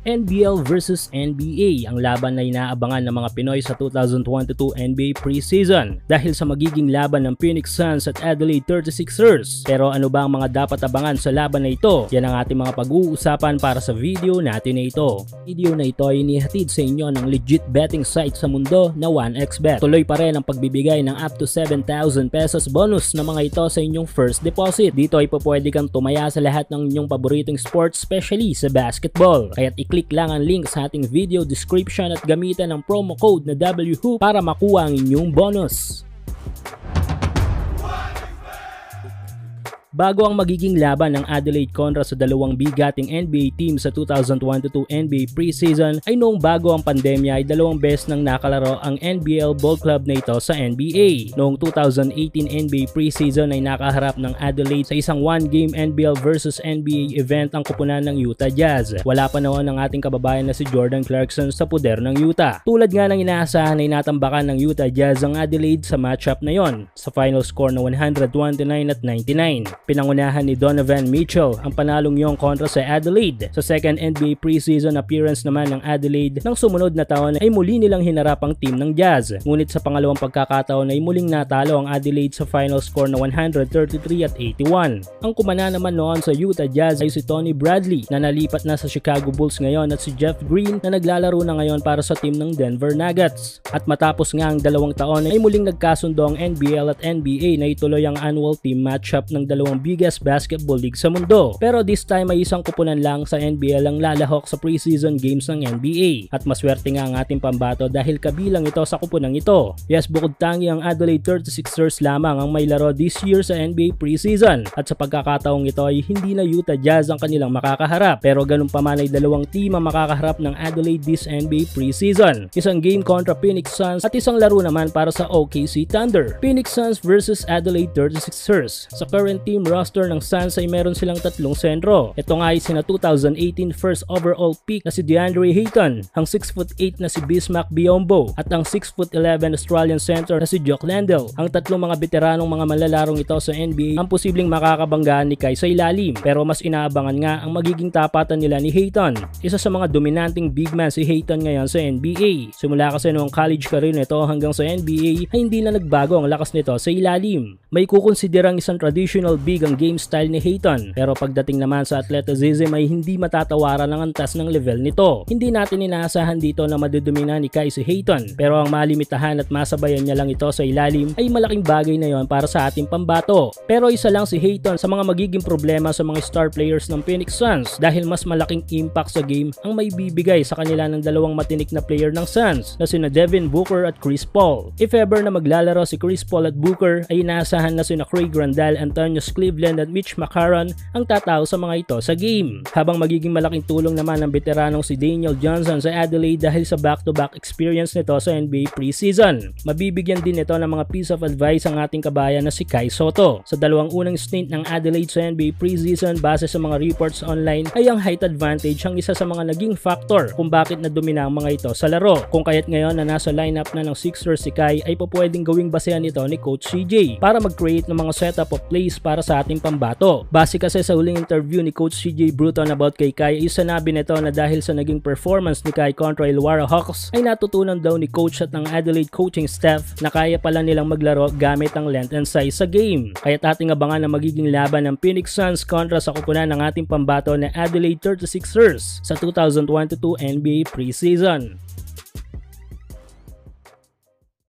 NBL versus NBA ang laban na inaabangan ng mga Pinoy sa 2022 NBA preseason dahil sa magiging laban ng Phoenix Suns at Adelaide 36ers. Pero ano ba ang mga dapat abangan sa laban na ito? Yan ang ating mga pag-uusapan para sa video natin na ito. Video na ito ay inihatid sa inyo ng legit betting site sa mundo na 1xBet. Tuloy pa rin ang pagbibigay ng up to 7,000 pesos bonus na mga ito sa inyong first deposit. Dito ay pwede kang tumaya sa lahat ng inyong paboritong sports, especially sa basketball. Kaya't i-click lang ang link sa ating video description at gamitan ang promo code na WHOOP para makuha ang inyong bonus. Bago ang magiging laban ng Adelaide kontra sa dalawang bigating NBA team sa 2022 NBA preseason ay noong bago ang pandemya ay dalawang beses nang nakalaro ang NBL Ball Club na ito sa NBA. Noong 2018 NBA preseason ay nakaharap ng Adelaide sa isang one-game NBL versus NBA event ang kupunan ng Utah Jazz. Wala pa noon ang ating kababayan na si Jordan Clarkson sa puder ng Utah. Tulad nga ng inaasahan ay natambakan ng Utah Jazz ang Adelaide sa matchup na yon sa final score na 129-99. Pinangunahan ni Donovan Mitchell ang panalong yong kontra sa Adelaide. Sa second NBA preseason appearance naman ng Adelaide ng sumunod na taon ay muli nilang hinarap ang team ng Jazz. Ngunit sa pangalawang pagkakataon ay muling natalo ang Adelaide sa final score na 133-81. Ang kumana naman noon sa Utah Jazz ay si Tony Bradley na nalipat na sa Chicago Bulls ngayon at si Jeff Green na naglalaro na ngayon para sa team ng Denver Nuggets. At matapos nga ang dalawang taon ay muling nagkasundo ang NBL at NBA na ituloy ang annual team matchup ng dalawang biggest basketball league sa mundo. Pero this time ay isang kupunan lang sa NBL ang lalahok sa preseason games ng NBA. At maswerte nga ang ating pambato dahil kabilang ito sa kupunang ito. Yes, bukod tangi ang Adelaide 36ers lamang ang may laro this year sa NBA preseason. At sa pagkakataong ito ay hindi na Utah Jazz ang kanilang makakaharap. Pero ganun pa man ay dalawang team ang makakaharap ng Adelaide this NBA preseason. Isang game kontra Phoenix Suns at isang laro naman para sa OKC Thunder. Phoenix Suns versus Adelaide 36ers. Sa current team roster ng Suns ay meron silang tatlong sentro. Ito nga ay sina 2018 first overall pick na si DeAndre Ayton, ang 6'8" na si Bismack Biyombo at ang 6'11" Australian center na si Jock Landale. Ang tatlong mga veteranong mga malalarong ito sa NBA ang posibleng makakabanggaan ni Kai sa ilalim, pero mas inaabangan nga ang magiging tapatan nila ni Ayton. Isa sa mga dominanting big man si Ayton ngayon sa NBA. Simula kasi noong college career nito hanggang sa NBA ay hindi na nagbago ang lakas nito sa ilalim. May kukonsiderang isang traditional big ang game style ni Ayton, pero pagdating naman sa athleticism ay hindi matatawaran ang antas ng level nito. Hindi natin inaasahan dito na madidumina ni Kai si Ayton, pero ang malimitahan at masabayan niya lang ito sa ilalim ay malaking bagay na yon para sa ating pambato. Pero isa lang si Ayton sa mga magiging problema sa mga star players ng Phoenix Suns dahil mas malaking impact sa game ang may bibigay sa kanila ng dalawang matinik na player ng Suns na sina Devin Booker at Chris Paul. If ever na maglalaro si Chris Paul at Booker ay inaasahan na sina Craig Randall, Antonio Cleveland at Mitch McCarron ang tataw sa mga ito sa game. Habang magiging malaking tulong naman ng veteranong si Daniel Johnson sa Adelaide dahil sa back-to-back experience nito sa NBA preseason. Mabibigyan din ito ng mga piece of advice ang ating kabayan na si Kai Sotto. Sa dalawang unang stint ng Adelaide sa NBA preseason base sa mga reports online ay ang height advantage ang isa sa mga naging factor kung bakit nadumina ang mga ito sa laro. Kung kaya't ngayon na nasa lineup na ng Sixers si Kai ay pwedeng gawing basehan ito ni Coach CJ para mag-create ng mga setup of plays para sa ating pambato. Base kasi sa huling interview ni Coach CJ Bruton about kay Kai ay sanabi nito na dahil sa naging performance ni Kai kontra Illawarra Hawks ay natutunan daw ni Coach at ng Adelaide coaching staff na kaya pala nilang maglaro gamit ang length and size sa game. Kaya't ating abangan ang magiging laban ng Phoenix Suns kontra sa kupunan ng ating pambato na Adelaide 36ers sa 2022 NBA preseason.